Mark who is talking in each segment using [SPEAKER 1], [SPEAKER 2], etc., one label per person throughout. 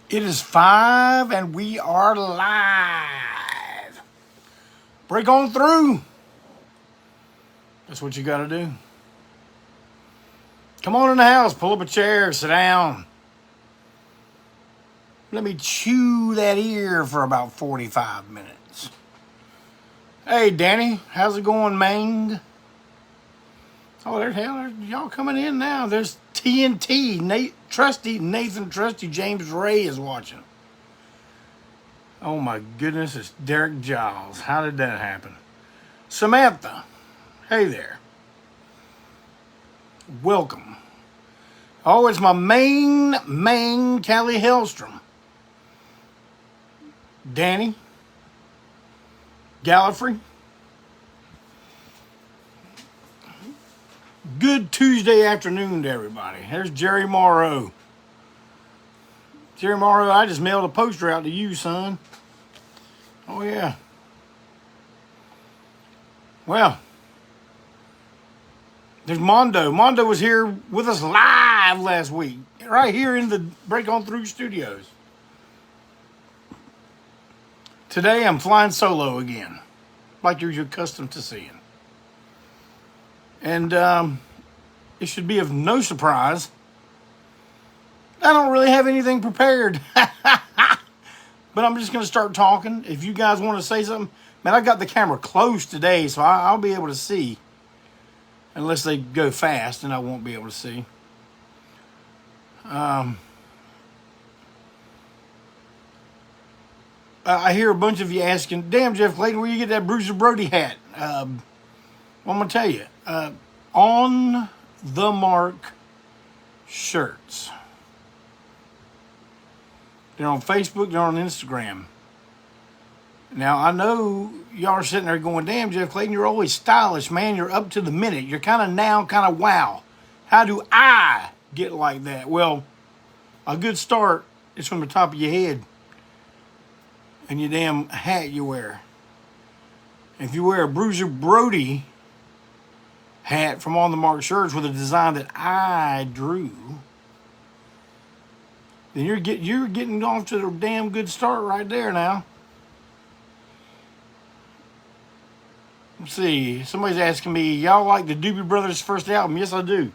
[SPEAKER 1] It is 5 and we are live. Break on through. That's what you got to do. Come on in the house, pull up a chair, sit down. Let me chew that ear for about 45 minutes. Hey, Danny, how's it going, Mang? Oh, there's y'all coming in now. There's TNT. Nathan Trusty James Ray is watching. Oh my goodness, it's Derek Giles. How did that happen? Samantha, hey there. Welcome. Oh, it's my main Callie Hellstrom. Danny Gallifrey. Good Tuesday afternoon to everybody. There's Jerry Morrow. Jerry Morrow, I just mailed a poster out to you, son. Oh, yeah. Well, there's Mondo. Mondo was here with us live last week, right here in the Break On Through studios. Today, I'm flying solo again, like you're accustomed to seeing. And it should be of no surprise, I don't really have anything prepared. But I'm just going to start talking. If you guys want to say something, man, I got the camera close today, so I'll be able to see. Unless they go fast, and I won't be able to see. I hear a bunch of you asking, damn, Jeff Clayton, where you get that Bruiser Brody hat? Well, I'm going to tell you. On the Mark shirts. They're on Facebook, they're on Instagram. Now, I know y'all are sitting there going, damn, Jeff Clayton, you're always stylish, man. You're up to the minute. You're kind of now, kind of wow. How do I get like that? Well, a good start is from the top of your head and your damn hat you wear. If you wear a Bruiser Brody hat from On the Mark shirts with a design that I drew, then you're getting off to a damn good start right there now. Let's see. Somebody's asking me, y'all like the Doobie Brothers' first album? Yes, I do.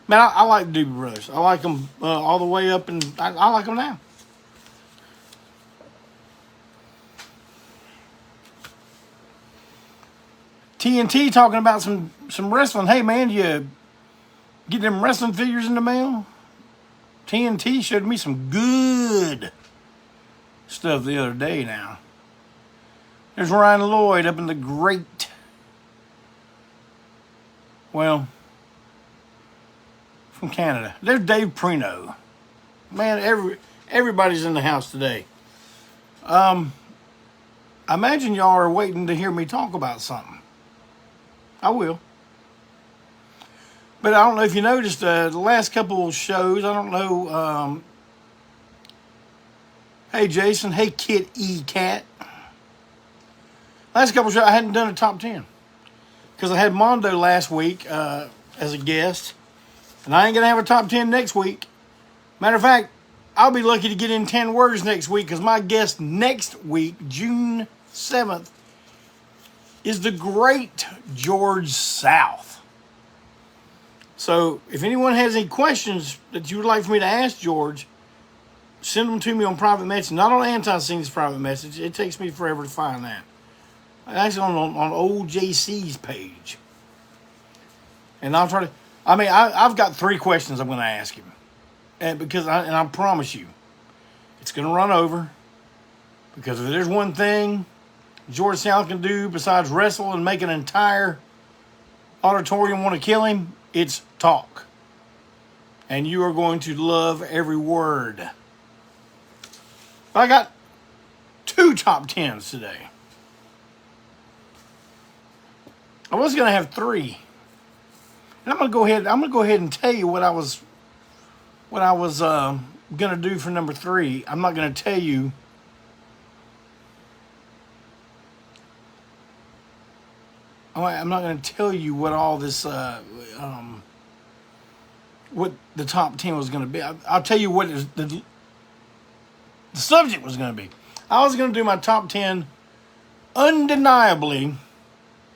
[SPEAKER 1] Man, I like the Doobie Brothers. I like them all the way up, and I like them now. TNT talking about some wrestling. Hey, man, you get them wrestling figures in the mail? TNT showed me some good stuff the other day now. There's Ryan Lloyd up in the great, well, from Canada. There's Dave Prino. Man, everybody's in the house today. I imagine y'all are waiting to hear me talk about something. I will. But I don't know if you noticed the last couple of shows, I don't know. Hey, Jason. Hey, Kit E. Cat. Last couple of shows, I hadn't done a top 10. Because I had Mondo last week as a guest. And I ain't going to have a top 10 next week. Matter of fact, I'll be lucky to get in 10 words next week. Because my guest next week, June 7th, is the great George South. So, if anyone has any questions that you would like for me to ask George, send them to me on private message. Not on ANTiSEEN's private message. It takes me forever to find that. Actually, on old JC's page. And I'll try to... I've got 3 questions I'm going to ask him. And I promise you, it's going to run over. Because if there's one thing George South can do besides wrestle and make an entire auditorium want to kill him, it's talk. And you are going to love every word. But I got 2 top 10s today. I was going to have 3. And I'm going to go ahead and tell you what I was going to do for number 3. I'm not going to tell you I'm not going to tell you what all this, what the top 10 was going to be. I'll tell you what is the subject was going to be. I was going to do my top 10, undeniably,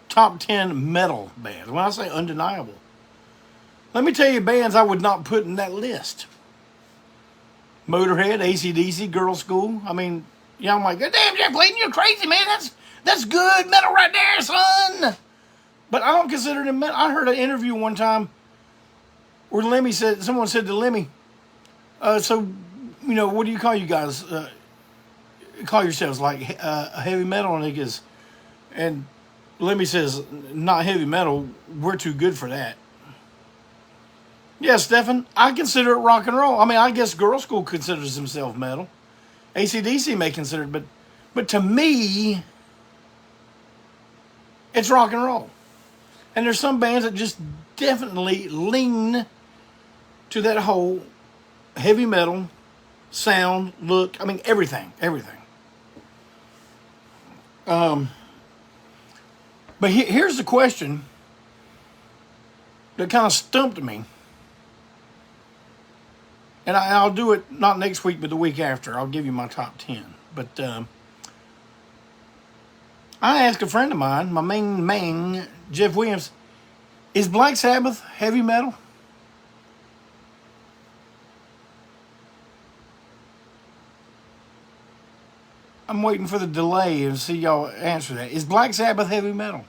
[SPEAKER 1] top 10 metal bands. When I say undeniable, let me tell you bands I would not put in that list. Motorhead, AC/DC, Girl School. I mean, yeah, I'm like, damn, Jeff Clayton, you're crazy, man. That's good metal right there, son. But I don't consider them metal. I heard an interview one time where someone said to Lemmy, so, you know, what do you call you guys? Call yourselves like heavy metal niggas. And Lemmy says, not heavy metal. We're too good for that. Yeah, Stefan, I consider it rock and roll. I mean, I guess Girl School considers himself metal. AC/DC may consider it, but to me, it's rock and roll. And there's some bands that just definitely lean to that whole heavy metal sound, look. I mean, everything. But here's the question that kind of stumped me. And I'll do it not next week, but the week after. I'll give you my top 10. But I asked a friend of mine, my main, Jeff Williams, is Black Sabbath heavy metal? I'm waiting for the delay and see y'all answer that. Is Black Sabbath heavy metal?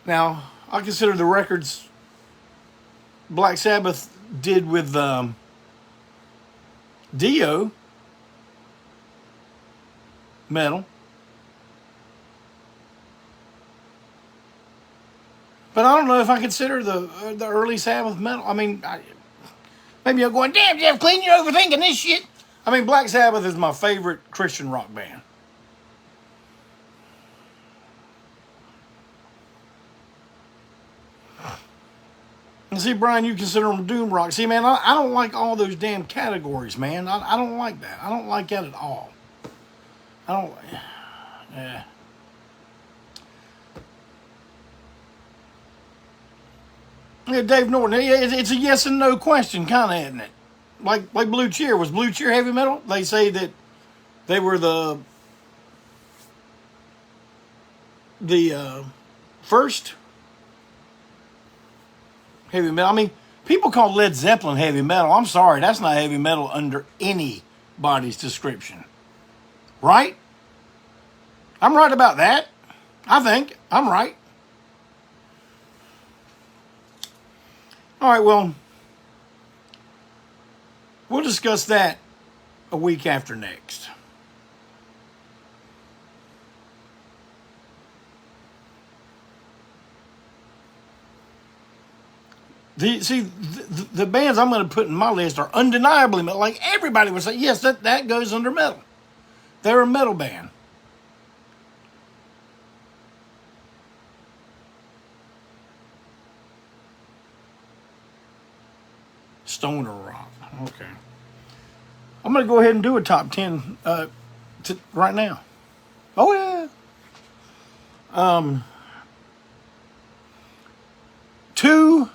[SPEAKER 1] Now, I consider the records Black Sabbath did with Dio metal. But I don't know if I consider the early Sabbath metal. I mean, maybe I'm going, damn, Jeff Clean, you're overthinking this shit. I mean, Black Sabbath is my favorite Christian rock band. And see, Brian, you consider them doom rock. See, man, I don't like all those damn categories, man. I don't like that. I don't like that at all. I don't. Yeah. Yeah, Dave Norton. It's a yes and no question, kind of, isn't it? Like Blue Cheer. Was Blue Cheer heavy metal? They say that they were the first heavy metal. I mean, people call Led Zeppelin heavy metal. I'm sorry, that's not heavy metal under anybody's description. Right? I'm right about that. I think I'm right. All right, well, we'll discuss that a week after next. The bands I'm going to put in my list are undeniably metal. Like everybody would say, yes, that goes under metal. They're a metal band. Stoner rock. Okay. I'm going to go ahead and do a top 10 right now. Oh, yeah. Two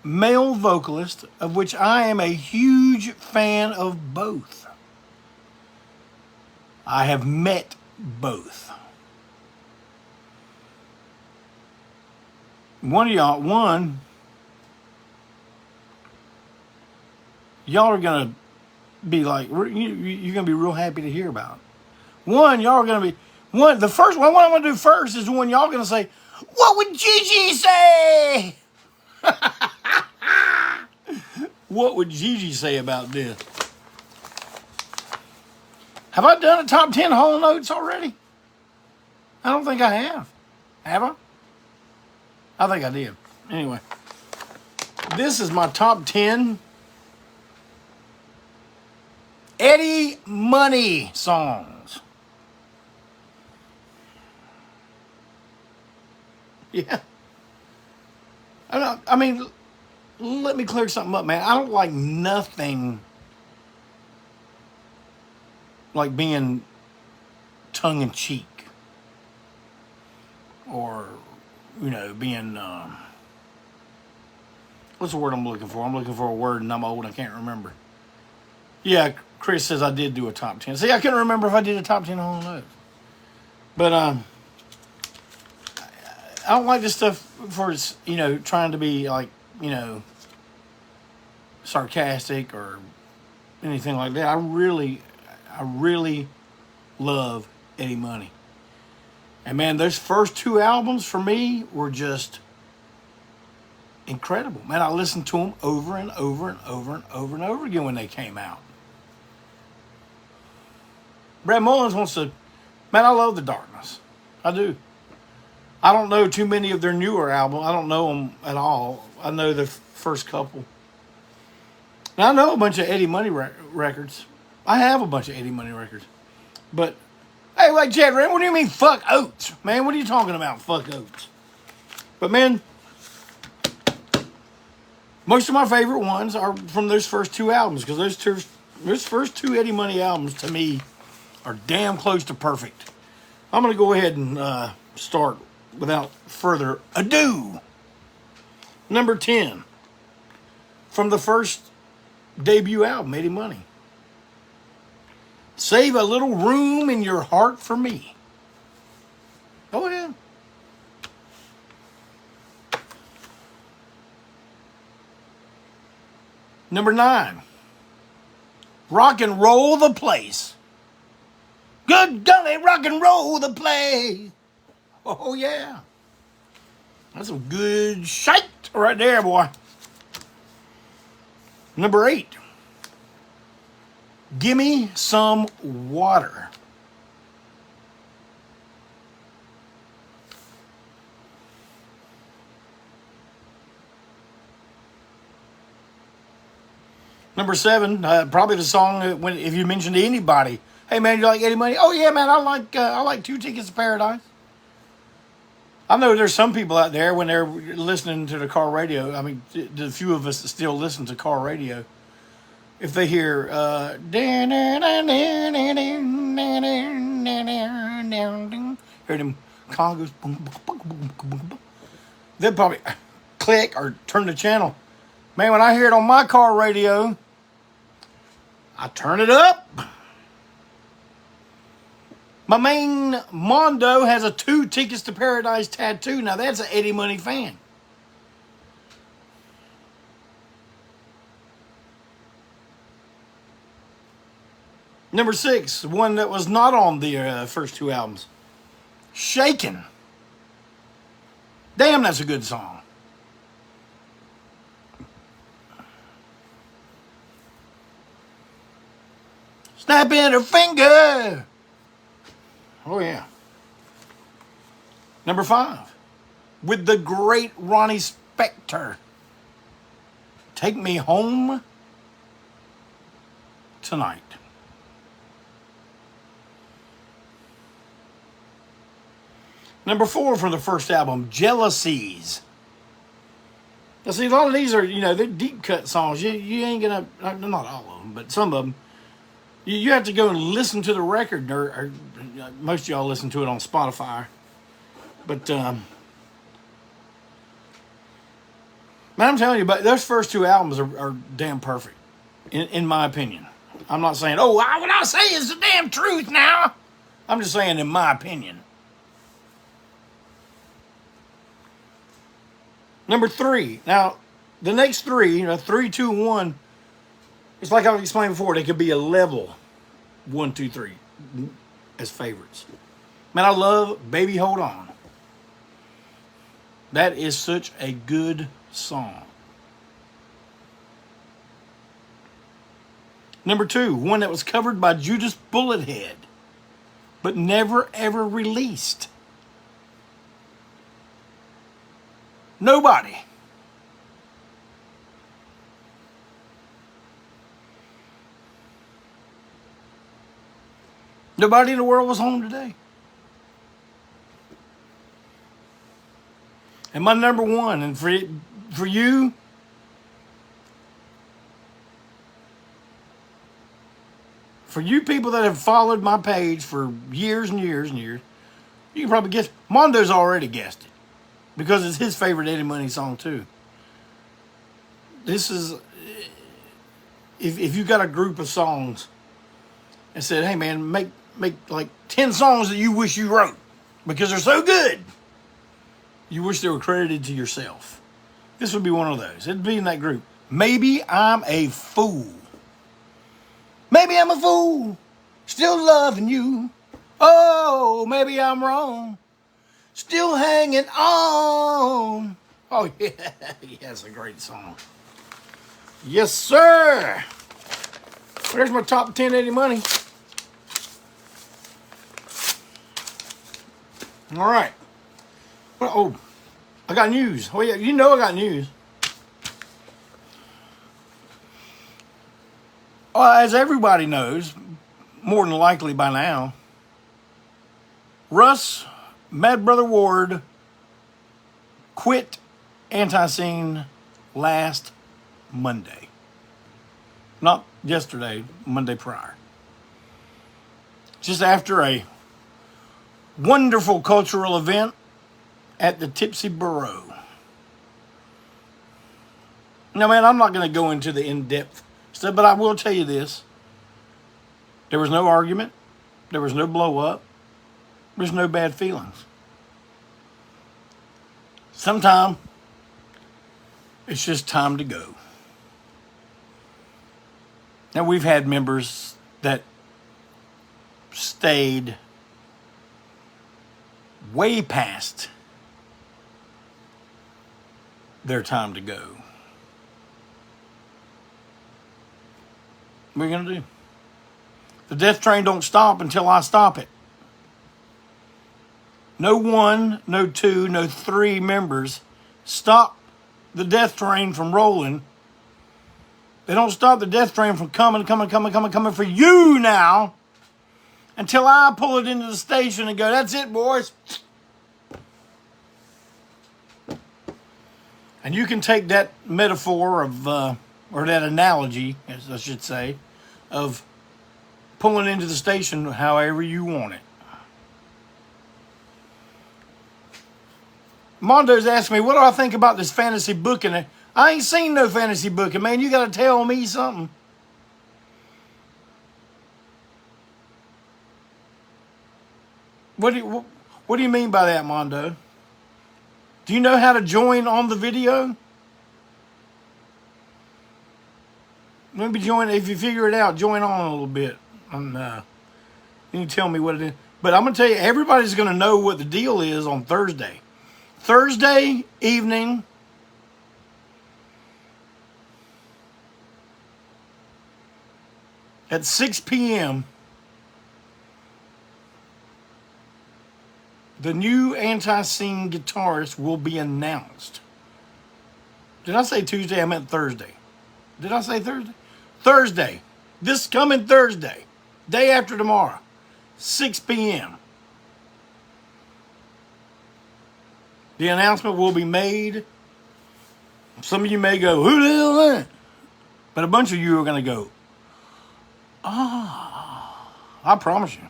[SPEAKER 1] male vocalists, of which I am a huge fan of both. I have met both. Y'all are going to be like, you're going to be real happy to hear about. Y'all are going to be, the first one, what I'm going to do first is the one y'all going to say, what would Gigi say? What would Gigi say about this? Have I done a top 10 Hall Notes already? I don't think I have. Have I? I think I did. Anyway, this is my top 10 Eddie Money songs. Yeah. I mean, let me clear something up, man. I don't like nothing like being tongue-in-cheek or, being, what's the word I'm looking for? I'm looking for a word and I'm old and I can't remember. Yeah, Chris says I did do a top 10. See, I couldn't remember if I did a top 10 on those. But I don't like this stuff for its, trying to be like, sarcastic or anything like that. I really love Eddie Money. And man, those first two albums for me were just incredible. Man, I listened to them over and over and over and over and over again when they came out. Brad Mullins wants to, man, I love The Darkness. I do. I don't know too many of their newer albums. I don't know them at all. I know the first couple. Now, I know a bunch of Eddie Money records. I have a bunch of Eddie Money records. But, hey, like Chad Rand, what do you mean fuck Oates? Man, what are you talking about, fuck Oates? But, man, most of my favorite ones are from those first two albums, because those first two Eddie Money albums, to me, are damn close to perfect. I'm going to go ahead and start without further ado. Number 10, from the first debut album, Eddie Money. Save a little room in your heart for me. Oh, yeah. Number 9, rock and roll the place. Good golly, rock and roll the place. Oh, yeah. That's some good shite right there, boy. Number 8, gimme some water. Number 7, probably the song that when if you mention to anybody, hey man, you like Eddie Money? Oh yeah, man, I like 2 Tickets to Paradise. I know there's some people out there when they're listening to the car radio. I mean, the few of us that still listen to car radio, if they hear heard them congos, they'll probably click or turn the channel. Man, when I hear it on my car radio, I turn it up. My main Mondo has a 2 Tickets to Paradise tattoo. Now that's an Eddie Money fan. Number 6, one that was not on the first 2 albums. Shakin'. Damn, that's a good song. Snapping her finger. Oh, yeah. Number 5, with the great Ronnie Spector. Take Me Home Tonight. Number 4 from the first album, Jealousies. Now, see, a lot of these are, they're deep cut songs. You ain't gonna, not all of them, but some of them. You have to go and listen to the record, or most of y'all listen to it on Spotify. But, man, I'm telling you, but those first 2 albums are damn perfect, in my opinion. I'm not saying, what I say is the damn truth now. I'm just saying, in my opinion. Number 3. Now, the next 3, 3, 2, 1, it's like I've explained before, they could be a level 1, 2, 3 as favorites. Man, I love Baby Hold On. That is such a good song. Number 2, one that was covered by Judas Bullethead, but never ever released. Nobody. Nobody in the world was home today. And my number 1, and for you, for you people that have followed my page for years and years and years, you can probably guess. Mondo's already guessed it, because it's his favorite Eddie Money song too. This is if you got a group of songs and said, hey man, make like 10 songs that you wish you wrote because they're so good, you wish they were credited to yourself. This would be one of those. It'd be in that group. Maybe I'm a fool. Maybe I'm a fool, still loving you. Oh, maybe I'm wrong, still hanging on. Oh, yeah, that's a great song. Yes, sir. There's my top 10 Eddie Money. All right. Oh, I got news. Oh, yeah, you know I got news. As everybody knows, more than likely by now, Russ, Mad Brother Ward, quit ANTiSEEN last Monday. Not yesterday, Monday prior. Just after a wonderful cultural event at the Tipsy Burro. Now, man, I'm not going to go into the in-depth stuff, but I will tell you this. There was no argument. There was no blow-up. There's no bad feelings. Sometimes it's just time to go. Now, we've had members that stayed way past their time to go. What are you going to do? The death train don't stop until I stop it. No one, no two, no three members stop the death train from rolling. They don't stop the death train from coming for you now until I pull it into the station and go, that's it, boys. And you can take that metaphor of, or that analogy, as I should say, of pulling into the station however you want it. Mondo's asked me, what do I think about this fantasy booking? I ain't seen no fantasy booking, man. You got to tell me something. What do you mean by that, Mondo? Do you know how to join on the video? Maybe join, if you figure it out, join on a little bit. And you can tell me what it is. But I'm going to tell you, everybody's going to know what the deal is on Thursday. Thursday evening, at 6 p.m., the new ANTiSEEN guitarist will be announced. Did I say Tuesday? I meant Thursday. Did I say Thursday? Thursday. This coming Thursday. Day after tomorrow. 6 p.m. The announcement will be made. Some of you may go, who the hell is that? But a bunch of you are going to go, I promise you.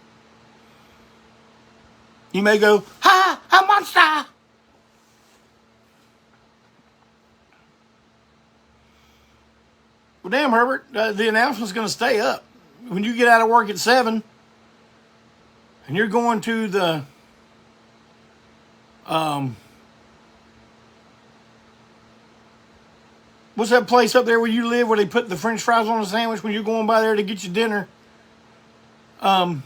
[SPEAKER 1] You may go, ha, a monster. Well, damn, Herbert, the announcement's going to stay up. When you get out of work at 7 and you're going to the what's that place up there where you live where they put the French fries on a sandwich when you're going by there to get your dinner? You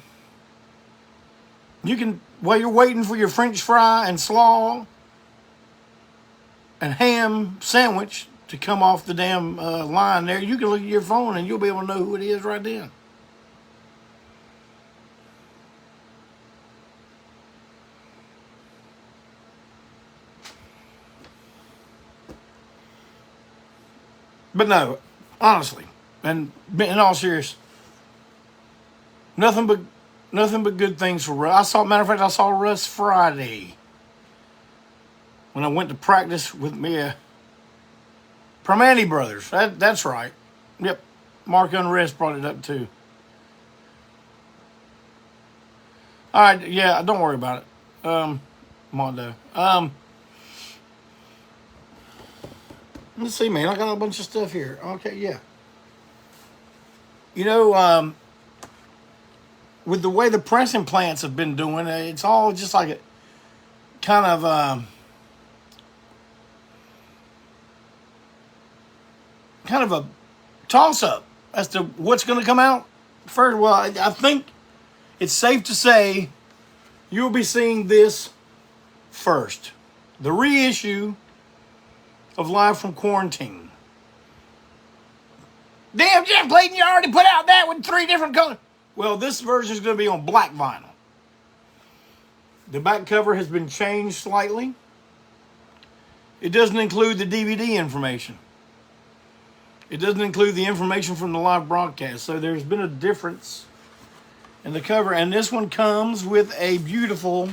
[SPEAKER 1] can, while you're waiting for your French fry and slaw and ham sandwich to come off the damn line there, you can look at your phone and you'll be able to know who it is right then. But no, honestly, and in all seriousness, nothing but good things for Russ. Matter of fact, I saw Russ Friday when I went to practice with me, Permani Brothers. That's right. Yep, Mark Unrest brought it up too. All right, yeah, don't worry about it, Mondo. Let's see, man. I got a bunch of stuff here. Okay, yeah. You know, with the way the pressing plants have been doing, it's all just like a kind of a toss-up as to what's going to come out first. Well, I think it's safe to say you'll be seeing this first. The reissue of Live from Quarantine. Damn, Jeff Clayton, you already put out that with 3 different colors. Well, this version is going to be on black vinyl. The back cover has been changed slightly. It doesn't include the DVD information. It doesn't include the information from the live broadcast. So there's been a difference in the cover. And this one comes with a beautiful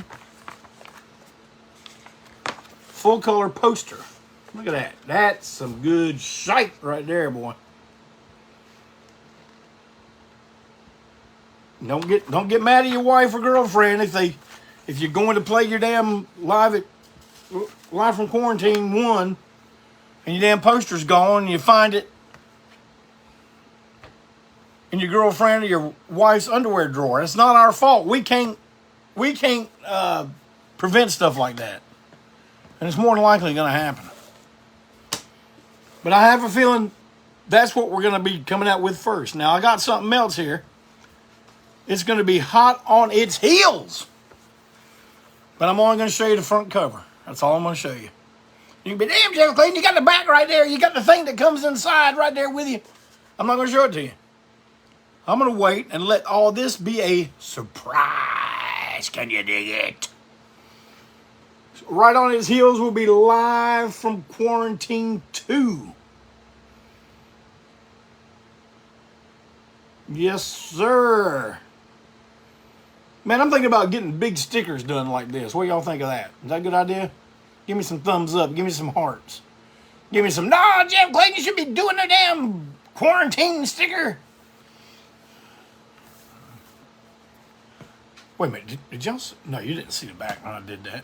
[SPEAKER 1] full color poster. Look at that. That's some good shite right there, boy. Don't get mad at your wife or girlfriend if you're going to play your damn live from Quarantine 1 and your damn poster's gone and you find it in your girlfriend or your wife's underwear drawer. It's not our fault. We can't prevent stuff like that. And it's more than likely going to happen. But I have a feeling that's what we're going to be coming out with first. Now, I got something else here. It's going to be hot on its heels. But I'm only going to show you the front cover. That's all I'm going to show you. You can be, damn, Jeff Clayton, you got the back right there. You got the thing that comes inside right there with you. I'm not going to show it to you. I'm going to wait and let all this be a surprise. Can you dig it? Right on its heels will be Live from Quarantine 2. Yes, sir. Man, I'm thinking about getting big stickers done like this. What do y'all think of that? Is that a good idea? Give me some thumbs up. Give me some hearts. Give me some, nah, Jeff Clayton, you should be doing a damn quarantine sticker. Wait a minute. Did y'all see? No, you didn't see the back when I did that.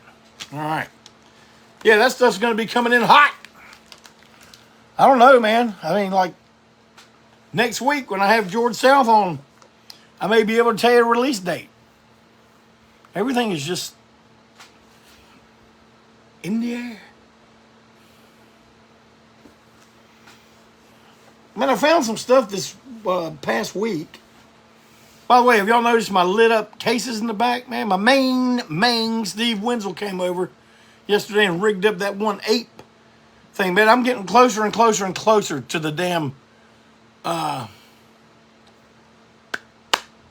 [SPEAKER 1] All right. Yeah, that stuff's going to be coming in hot. I don't know, man. I mean, like, next week when I have George South on, I may be able to tell you a release date. Everything is just in the air. Man, I found some stuff this past week. By the way, have y'all noticed my lit up cases in the back? Man, my main Steve Wenzel came over yesterday and rigged up that 1/8 thing. Man, I'm getting closer and closer and closer to the damn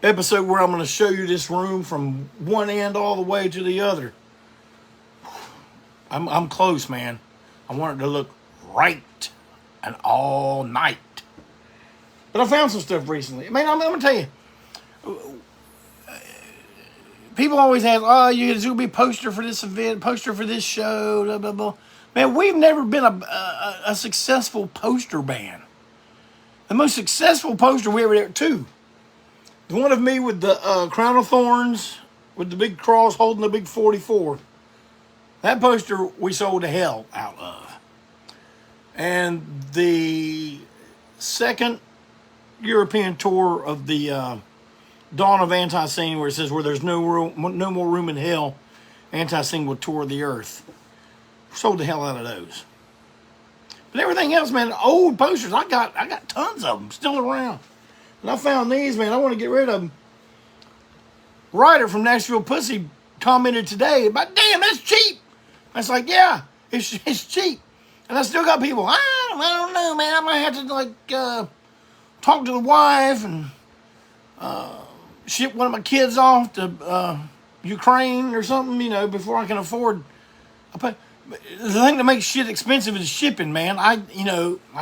[SPEAKER 1] episode where I'm going to show you this room from one end all the way to the other. I'm close, man. I want it to look right and all night. But I found some stuff recently. Man, I'm going to tell you. People always ask, oh, there's going to be a poster for this event, poster for this show, blah, blah, blah. Man, we've never been a successful poster band. The most successful poster we ever did, 2. The one of me with the crown of thorns, with the big cross holding the big 44. That poster we sold the hell out of. And the second European tour of the Dawn of ANTiSEEN, where it says, where there's no more room in hell, ANTiSEEN will tour the earth. Sold the hell out of those. But everything else, man, old posters, I got tons of them still around. And I found these, man. I want to get rid of them. Ryder from Nashville Pussy commented today about, damn, that's cheap. I was like, yeah, it's cheap. And I still got people, I don't know, man. I might have to, like, talk to the wife and ship one of my kids off to Ukraine or something, you know, before I can afford. The thing that makes shit expensive is shipping, man. I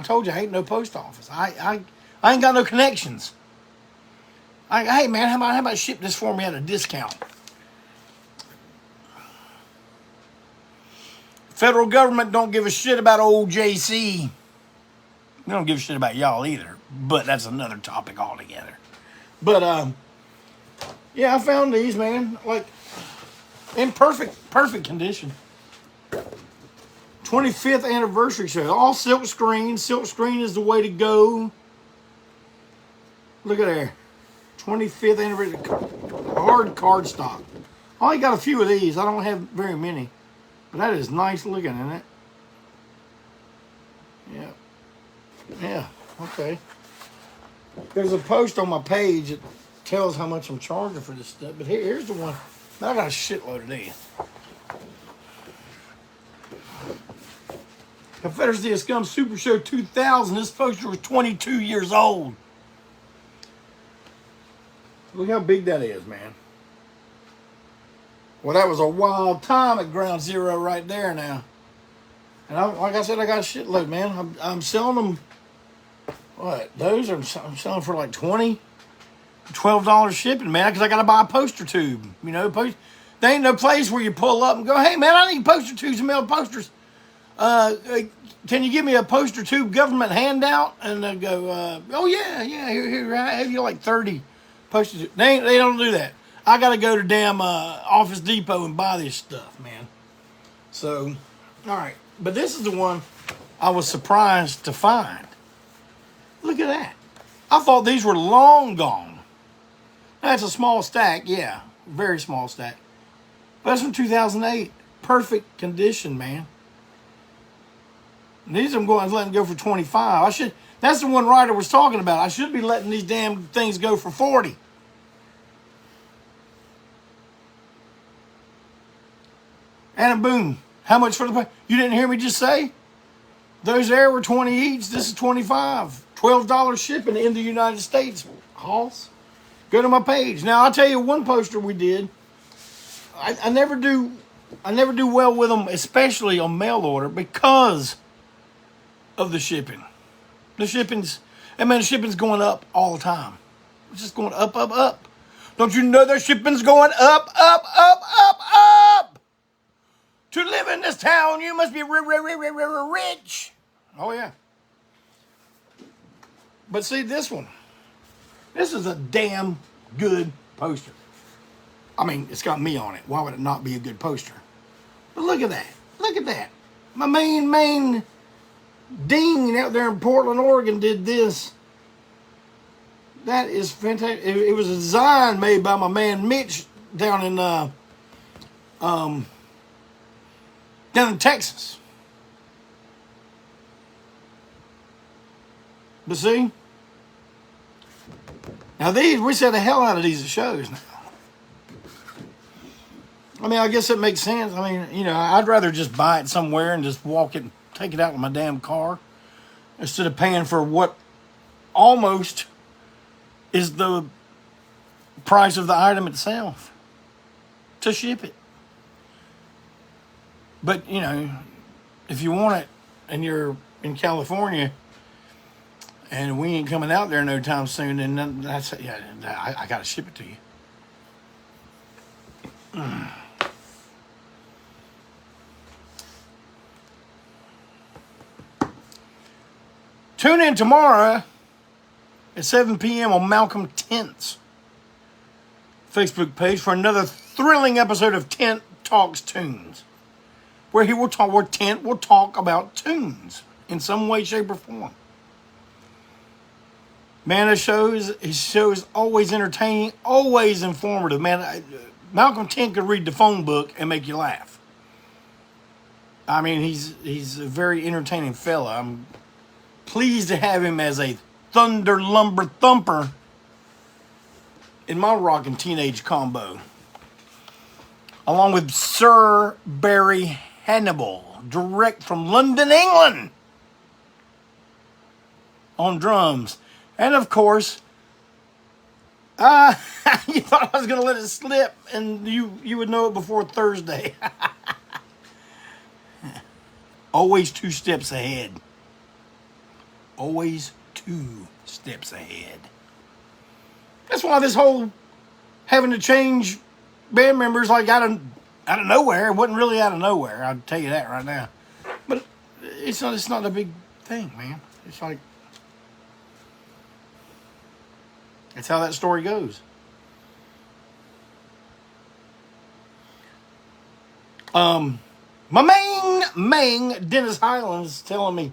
[SPEAKER 1] told you I ain't no post office. I ain't got no connections. Hey, man, how about ship this for me at a discount? Federal government don't give a shit about old JC. They don't give a shit about y'all either. But that's another topic altogether. But, yeah, I found these, man. Like, in perfect condition. 25th anniversary show. All silk screen. Silk screen is the way to go. Look at there. 25th anniversary. Hard cardstock. I only got a few of these. I don't have very many. But that is nice looking, isn't it? Yeah. Yeah, okay. There's a post on my page that tells how much I'm charging for this stuff. But here's the one. I got a shitload of these. Confederacy of Scum Super Show 2000. This poster was 22 years old. Look how big that is, man. Well, that was a wild time at Ground Zero right there now. And like I said, I got a shitload, man. I'm selling them. What? Those I'm selling for like $20, $12 shipping, man, because I got to buy a poster tube. You know, there ain't no place where you pull up and go, hey, man, I need poster tubes and mail posters. Can you give me a poster tube government handout? And they go, oh, yeah, here, I have you like 30 poster tubes. They don't do that. I got to go to damn Office Depot and buy this stuff, man. So, all right. But this is the one I was surprised to find. Look at that. I thought these were long gone. That's a small stack, yeah. Very small stack. But that's from 2008. Perfect condition, man. And these I'm letting go for 25. That's the one Ryder was talking about. I should be letting these damn things go for 40. And boom. How much for the... You didn't hear me just say? Those there were 20 each. This is 25. $12 shipping in the United States. Hoss. Go to my page. Now, I'll tell you one poster we did. I never do well with them, especially on mail order, because of the shipping. The shipping's going up all the time. It's just going up, up, up. Don't you know the shipping's going up, up, up, up, up? To live in this town, you must be rich. Oh, yeah. But see, this one. This is a damn good poster. I mean, it's got me on it. Why would it not be a good poster? But look at that. Look at that. My main dean out there in Portland, Oregon did this. That is fantastic. It was a design made by my man Mitch down in Texas. But see, now these, we sell the hell out of these at shows now. I mean, I guess it makes sense. I mean, you know, I'd rather just buy it somewhere and just walk it, take it out in my damn car, instead of paying for what almost is the price of the item itself to ship it. But, you know, if you want it and you're in California and we ain't coming out there no time soon, then that's, yeah, I got to ship it to you. Tune in tomorrow at 7 p.m. on Malcolm Tent's Facebook page for another thrilling episode of Tent Talks Tunes, where Tent will talk about tunes in some way, shape, or form. Man, his show is always entertaining, always informative. Man, Malcolm Tent could read the phone book and make you laugh. I mean, he's a very entertaining fella. I'm pleased to have him as a thunder lumber thumper in my rockin' teenage combo, along with Sir Barry Hannibal, direct from London, England, on drums. And of course, you thought I was going to let it slip and you would know it before Thursday. Always 2 steps ahead. Always 2 steps ahead. That's why this whole having to change band members like out of nowhere, it wasn't really out of nowhere, I'll tell you that right now. But it's not a big thing, man. It's like, that's how that story goes. My main Dennis Highlands is telling me,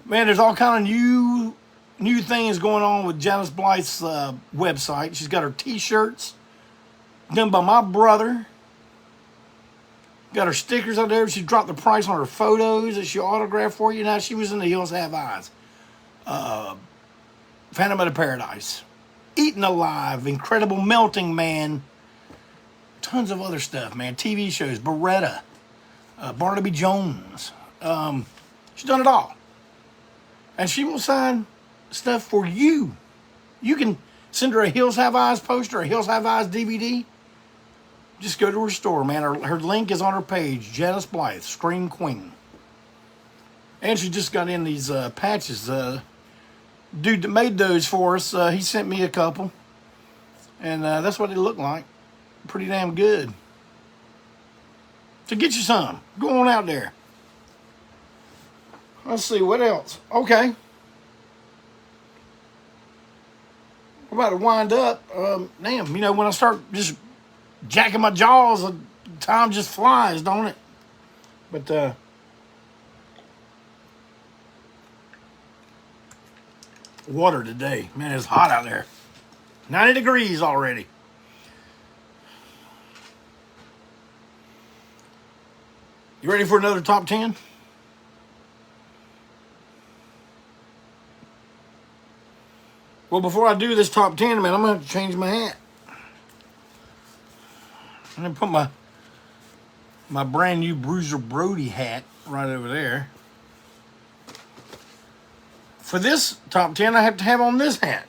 [SPEAKER 1] man, there's all kind of new new things going on with Janice Blythe's website. She's got her t-shirts done by my brother. Got her stickers out there. She dropped the price on her photos that she autographed for you. Now, she was in The Hills Have Eyes. Phantom of the Paradise. Eaten Alive. Incredible Melting Man. Tons of other stuff, man. TV shows. Beretta. Barnaby Jones. She's done it all. And she will sign stuff for you. You can send her a Hills Have Eyes poster, a Hills Have Eyes DVD. Just go to her store, man. Her link is on her page. Janice Blythe, Scream Queen. And she just got in these patches. Dude that made those for us, he sent me a couple. And that's what they look like. Pretty damn good. So get you some. Go on out there. Let's see, what else? Okay. We're about to wind up. Damn, you know, when I start just jacking my jaws, time just flies, don't it? But, water today. Man, it's hot out there. 90 degrees already. You ready for another top 10? Well, before I do this top 10, man, I'm going to have to change my hat. I'm going to put my brand new Bruiser Brody hat right over there. For this top 10, I have to have on this hat.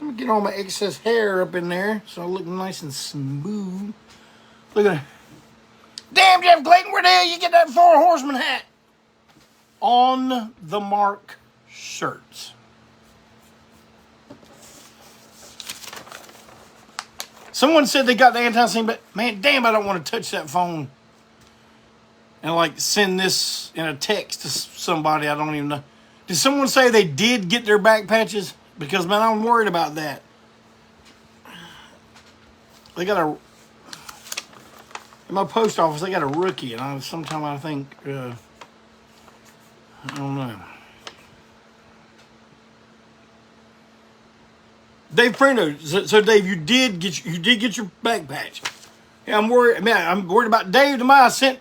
[SPEAKER 1] Let me get all my excess hair up in there so I look nice and smooth. Look at that. Damn, Jeff Clayton, where the hell you get that Four Horseman hat? On the Mark shirts. Someone said they got the ANTiSEEN, but man, damn, I don't want to touch that phone and like send this in a text to somebody I don't even know. Did someone say they did get their back patches? Because, man, I'm worried about that. They got in my post office, they got a rookie, and sometimes I think, I don't know. Dave Prino. So Dave, you did get your back patch. Yeah, I'm worried. Man, I'm worried about Dave tomorrow. I sent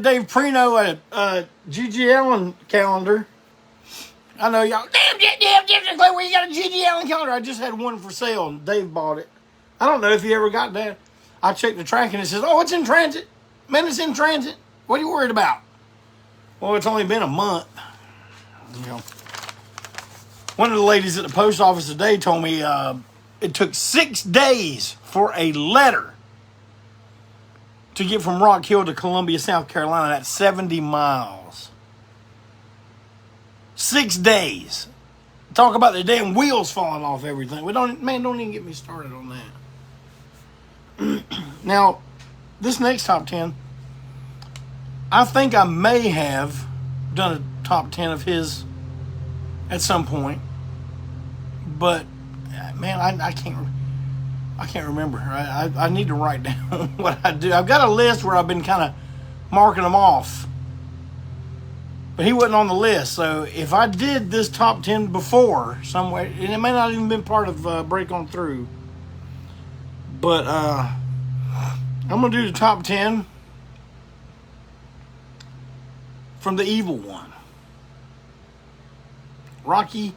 [SPEAKER 1] Dave Prino a G.G. Allen calendar. I know y'all. Damn, where you got a G.G. Allen calendar? I just had one for sale, and Dave bought it. I don't know if he ever got that. I checked the tracking. It says, "Oh, it's in transit." Man, it's in transit. What are you worried about? Well, it's only been a month. You know, one of the ladies at the post office today told me it took 6 days for a letter to get from Rock Hill to Columbia, South Carolina. That's 70 miles. 6 days. Talk about the damn wheels falling off everything. Don't even get me started on that. Now, this next top 10, I think I may have done a top 10 of his at some point, but man, I can't remember. I need to write down what I do. I've got a list where I've been kind of marking them off, but he wasn't on the list. So if I did this top 10 before somewhere, and it may not even been part of Break On Through, but I'm gonna do the top 10 from the evil one, Roky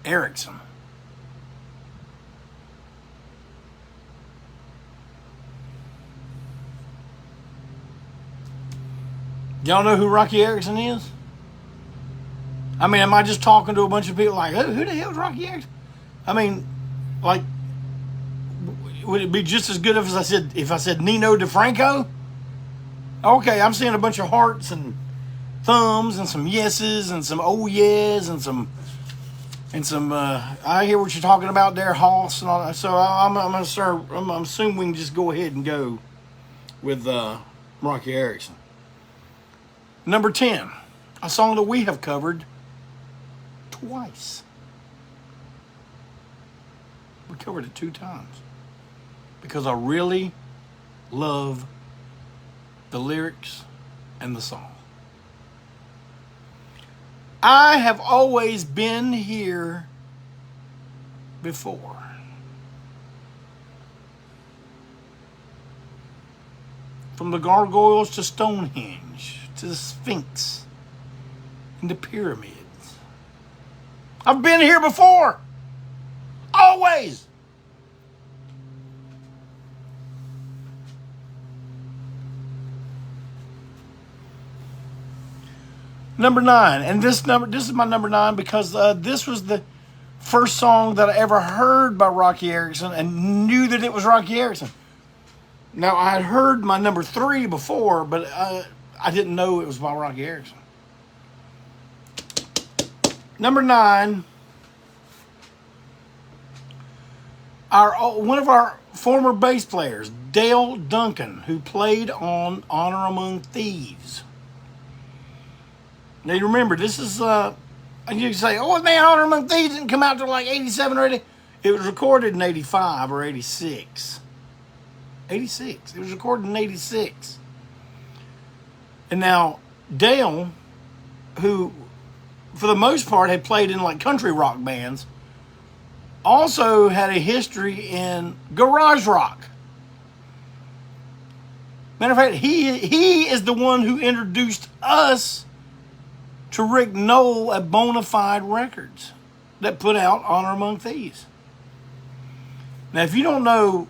[SPEAKER 1] Erickson. Y'all know who Roky Erickson is? I mean, am I just talking to a bunch of people like, who the hell is Roky Erickson? I mean, like, would it be just as good if I said Nino DeFranco? Okay, I'm seeing a bunch of hearts and thumbs and some yeses and some oh yes and some I hear what you're talking about there, Hoss and all that. So I'm assuming we can just go ahead and go with Roky Erickson. Number 10, a song that we have covered twice. We covered it 2 times because I really love the lyrics and the song. I have always been here before. From the gargoyles to Stonehenge, to the Sphinx, and the pyramids. I've been here before. Always. Number 9, and this is my number 9 because this was the first song that I ever heard by Roky Erickson and knew that it was Roky Erickson. Now, I had heard my number 3 before, but I didn't know it was by Roky Erickson. Number 9, one of our former bass players, Dale Duncan, who played on Honor Among Thieves. Now, you remember, this is, and you say, oh, man, Honor Among Thieves didn't come out till like 87 or 80. It was recorded in 85 or 86. 86. It was recorded in 86. And now, Dale, who, for the most part, had played in like country rock bands, also had a history in garage rock. Matter of fact, he is the one who introduced us to Rick Knoll at Bonafide Records that put out Honor Among Thieves. Now, if you don't know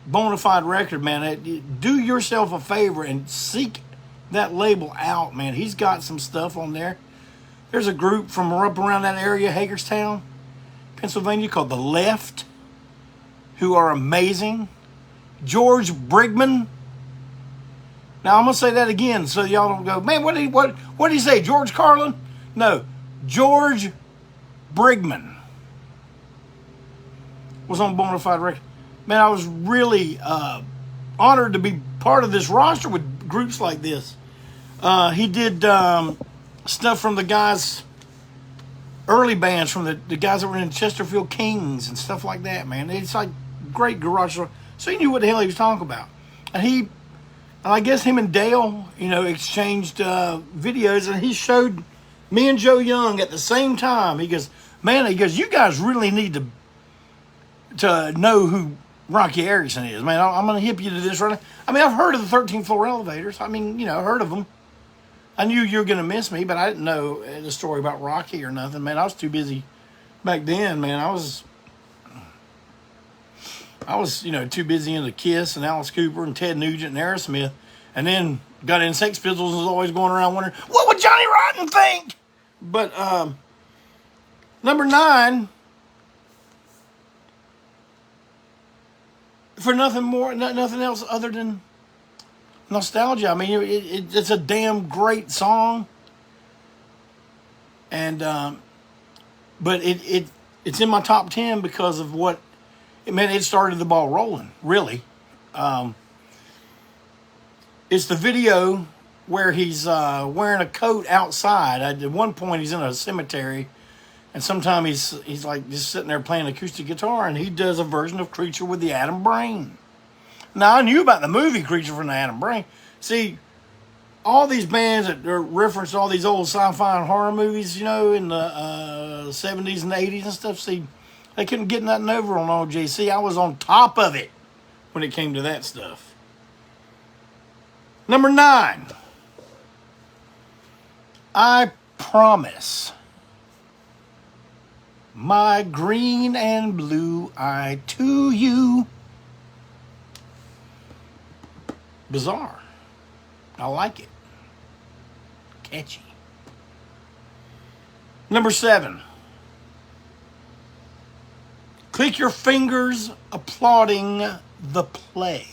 [SPEAKER 1] Bonafide Record, man, do yourself a favor and seek that label out, man. He's got some stuff on there. There's a group from up around that area, Hagerstown, Pennsylvania, called The Left, who are amazing. George Brigman. Now, I'm going to say that again so y'all don't go, man, what did he say, George Carlin? No, George Brigman was on Bonafide Records. Man, I was really honored to be part of this roster with groups like this. He did stuff from the guys, early bands, from the guys that were in Chesterfield Kings and stuff like that, man. It's like great garage rock. So he knew what the hell he was talking about. And I guess him and Dale, exchanged videos, and he showed me and Joe Young at the same time. He goes, you guys really need to know who Roky Erickson is. Man, I'm going to hip you to this right now. I mean, I've heard of the 13th Floor Elevators. I mean, I heard of them. I knew you were going to miss me, but I didn't know the story about Roky or nothing. Man, I was too busy back then, man. I was too busy into Kiss and Alice Cooper and Ted Nugent and Aerosmith, and then got in Sex Pistols and was always going around wondering, what would Johnny Rotten think? But number 9, for nothing else other than nostalgia. I mean, it's a damn great song, and but it's in my top 10 because of what. Man, it started the ball rolling, really. It's the video where he's wearing a coat outside. At one point, he's in a cemetery, and sometimes he's like just sitting there playing acoustic guitar, and he does a version of Creature with the Atom Brain. Now, I knew about the movie Creature from the Atom Brain. See, all these bands that are referenced all these old sci-fi and horror movies, in the 70s and 80s and stuff, see, they couldn't get nothing over on OJC. I was on top of it when it came to that stuff. Number 9. I Promise. My green and blue eye to you. Bizarre. I like it. Catchy. Number 7. Click your fingers applauding the play.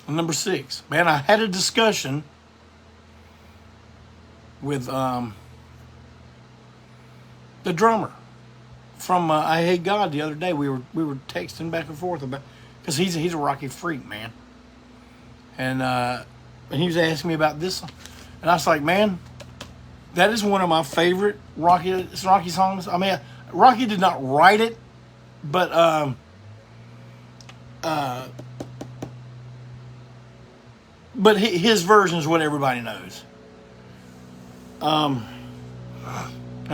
[SPEAKER 1] Number 6. Man, I had a discussion with the drummer from I Hate God the other day. We were texting back and forth about, because he's a Rocky freak, man. And he was asking me about this, and I was like, man, that is one of my favorite Rocky songs. I mean, Rocky did not write it, but But his version is what everybody knows. And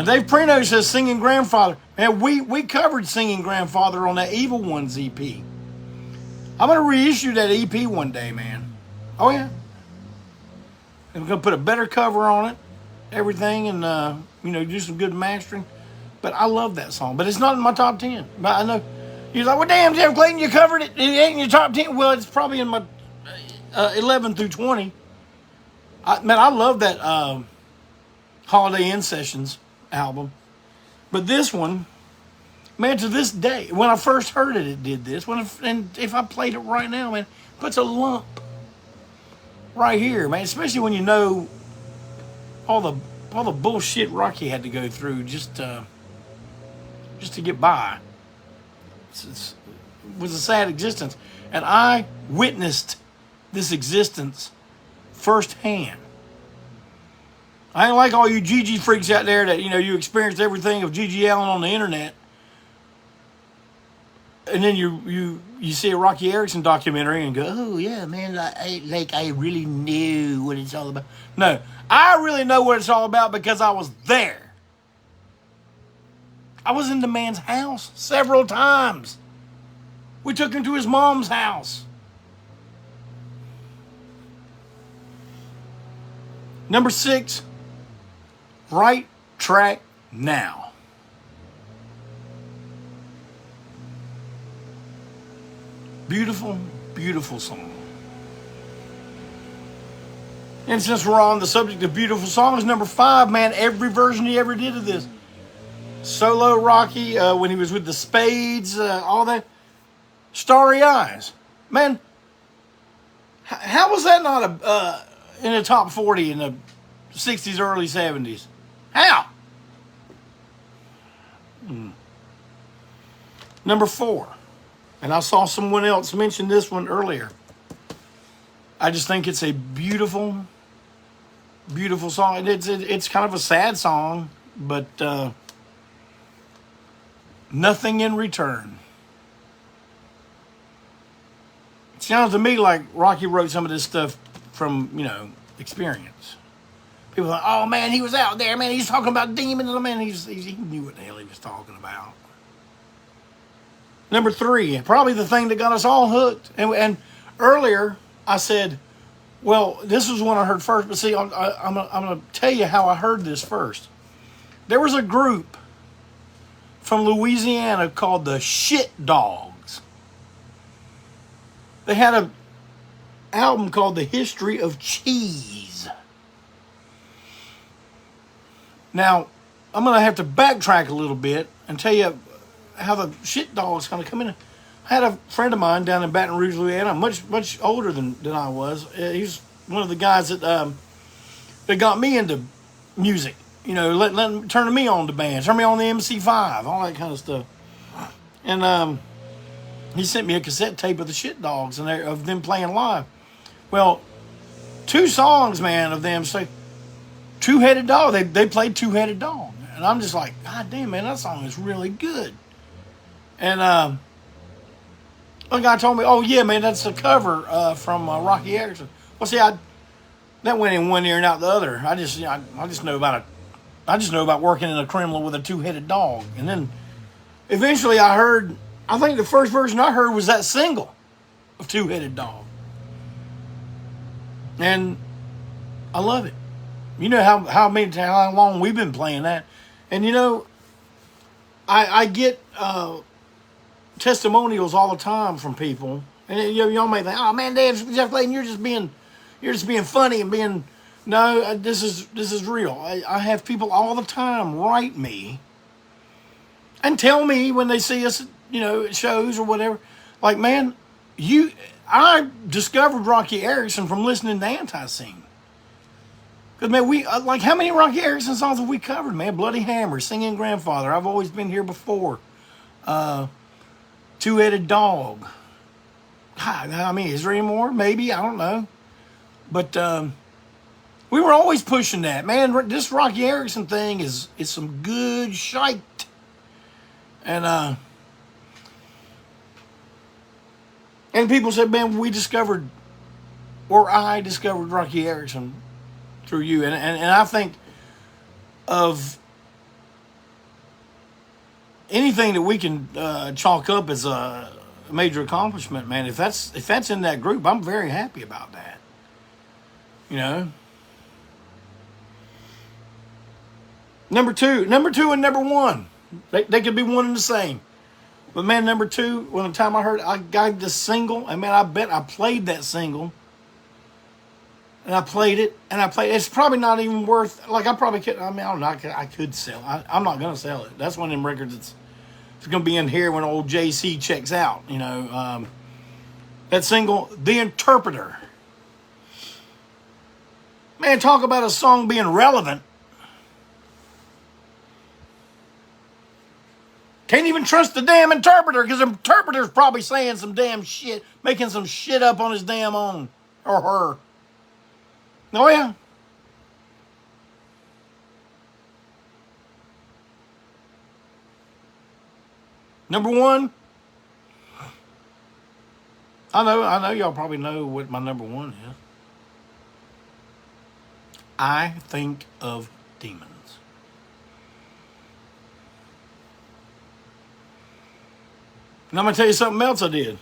[SPEAKER 1] Dave Prino says Singing Grandfather. Man, we covered Singing Grandfather on that Evil Ones EP. I'm going to reissue that EP one day, man. Oh, yeah. I'm going to put a better cover on it, everything, and, do some good mastering. But I love that song. But it's not in my top 10. But I know. You're like, well, damn, Jeff Clayton, you covered it. It ain't in your top 10. Well, it's probably in my 11 through 20. I love that Holiday In Sessions album. But this one, man, to this day, when I first heard it, it did this. And if I played it right now, man, it puts a lump right here, man. Especially when you know all the bullshit Rocky had to go through just to get by. It was a sad existence, and I witnessed this existence firsthand. I ain't like all you Gigi freaks out there that, you experienced everything of Gigi Allen on the internet. And then you see a Roky Erickson documentary and go, oh, yeah, man, I really knew what it's all about. No, I really know what it's all about because I was there. I was in the man's house several times. We took him to his mom's house. Number 6, Right Track Now. Beautiful, beautiful song. And since we're on the subject of beautiful songs, number 5, man, every version he ever did of this. Solo Rocky, when he was with the Spades, all that. Starry Eyes. Man, how was that not in the top 40 in the 60s, early 70s? How? Number 4. And I saw someone else mention this one earlier. I just think it's a beautiful, beautiful song. It's kind of a sad song, but Nothing in Return. It sounds to me like Rocky wrote some of this stuff from, experience. People are like, oh man, he was out there, man, he's talking about demons, man, he knew what the hell he was talking about. Number 3, probably the thing that got us all hooked. And earlier I said, well, this was one I heard first, but see, I'm going to tell you how I heard this first. There was a group from Louisiana called the Shit Dogs. They had an album called The History of Cheese. Now, I'm going to have to backtrack a little bit and tell you how the Shit Dogs kind of come in. I had a friend of mine down in Baton Rouge, Louisiana, much older than I was. He's one of the guys that got me into music. Turning me on to bands, turn me on the MC5, all that kind of stuff. And he sent me a cassette tape of the Shit Dogs and of them playing live. Well, 2 songs, man, of them say Two-Headed Dog. They played Two-Headed Dog. And I'm just like, God damn, man, that song is really good. And one guy told me, oh, yeah, man, that's a cover from Roky Erickson. Well, see, that went in one ear and out the other. I just know about working in a Kremlin with a 2-headed dog. And then eventually I think the first version I heard was that single of 2-Headed Dog. And I love it. You know how long we've been playing that. And I get testimonials all the time from people. And y'all may think, oh man, Jeff Clayton, you're just being funny and being. No, this is real. I have people all the time write me and tell me when they see us, at shows or whatever. Like, man, I discovered Roky Erickson from listening to ANTiSEEN. Because, man, how many Roky Erickson songs have we covered, man? Bloody Hammer, Singing Grandfather, I've Always Been Here Before, Two-Headed Dog. God, I mean, is there any more? Maybe, I don't know. But we were always pushing that. Man, this Roky Erickson thing is some good shite. And And people said, man, I discovered Roky Erickson through you. And I think of anything that we can chalk up as a major accomplishment, man. If that's in that group, I'm very happy about that. You know. Number two and number one, they could be one and the same. But man, number two, when the time I got this single, and man, I bet I played that single. And I played it. It's probably not even worth, like I probably could, I don't know, I could sell it. I'm not going to sell it. That's one of them records it's going to be in here when old JC checks out, you know. That single, The Interpreter. Man, talk about a song being relevant. Can't even trust the damn interpreter because the interpreter's probably saying some damn shit, making some shit up on his damn own or her. Oh, yeah. Number one. I know y'all probably know what my number one is. I Think of Demons. And I'm going to tell you something else I did.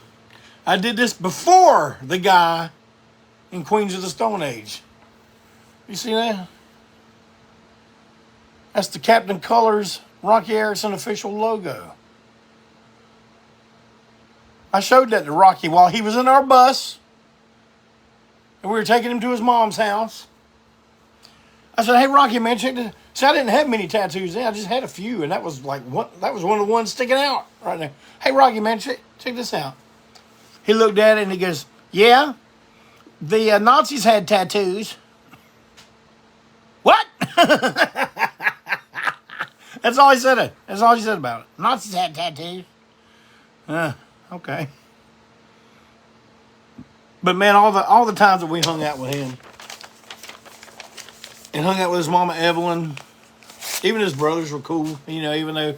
[SPEAKER 1] I did this before the guy in Queens of the Stone Age. You see that? That's the Captain Colors Roky Erickson official logo. I showed that to Rocky while he was in our bus. And we were taking him to his mom's house. I said, hey, Rocky, man, check this. See, I didn't have many tattoos then. I just had a few. And that was one of the ones sticking out right there. Hey, Rocky, man, check this out. He looked at it and he goes, yeah, the Nazis had tattoos. What? That's all he said. That's all he said about it. Nazis had tattoos. Okay. But man, all the times that we hung out with him and hung out with his mama Evelyn, even his brothers were cool. You know, even though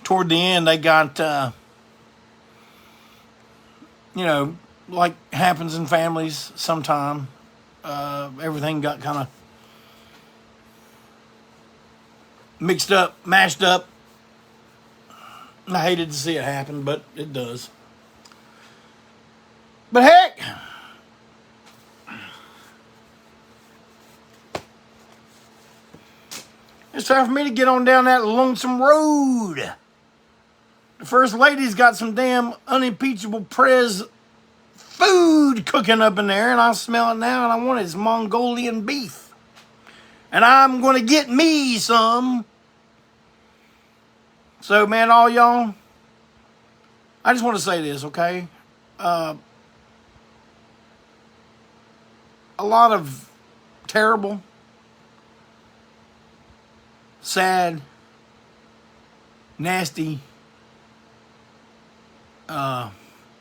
[SPEAKER 1] toward the end they got, you know, like happens in families sometime. Everything got kind of mixed up, mashed up. I hated to see it happen, but it does. But heck, it's time for me to get on down that lonesome road. The First Lady's got some damn unimpeachable Prez food cooking up in there, and I smell it now, and I want it's Mongolian beef. And I'm going to get me some. So, man, all y'all, I just want to say this, okay? A lot of terrible, sad, nasty,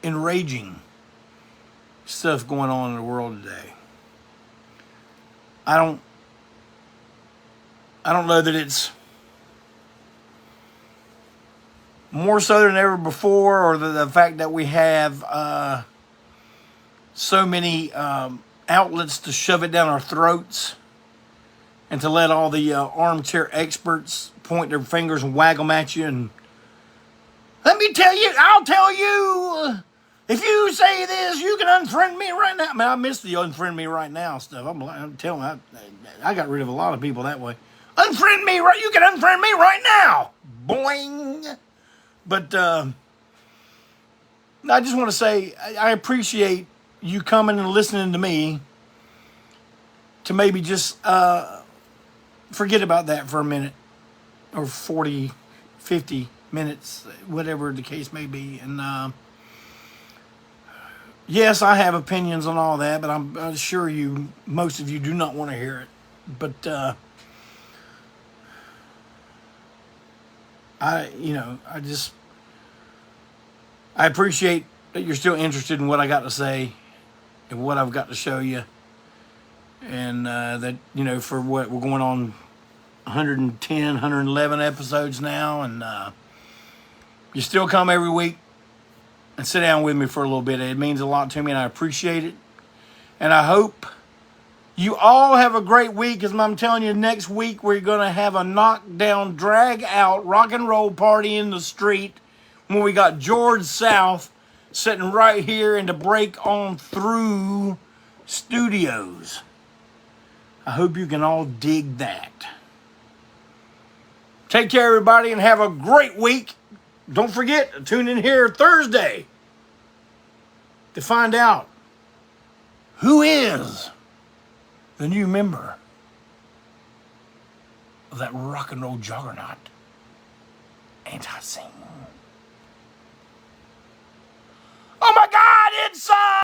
[SPEAKER 1] enraging stuff going on in the world today. I don't know that it's more so than ever before, or the fact that we have so many outlets to shove it down our throats and to let all the armchair experts point their fingers and wag them at you and let me tell you, I'll tell you, if you say this, you can unfriend me right now. Man, I miss the unfriend me right now stuff. I'm telling you, I got rid of a lot of people that way. Unfriend me, right? You can unfriend me right now. Boing. But I just want to say I appreciate you coming and listening to me to maybe just forget about that for a minute or 40, 50 minutes, whatever the case may be. And yes, I have opinions on all that, but I'm sure most of you do not want to hear it. But I appreciate that you're still interested in what I got to say and what I've got to show you. And that, for what we're going on 110, 111 episodes now. And you still come every week. and sit down with me for a little bit. It means a lot to me, and I appreciate it. And I hope you all have a great week, because I'm telling you, next week we're going to have a knockdown, drag-out rock and roll party in the street when we got George South sitting right here in the Break On Through studios. I hope you can all dig that. Take care, everybody, and have a great week. Don't forget to tune in here Thursday to find out who is the new member of that rock and roll juggernaut, ANTiSEEN. Oh my God, it's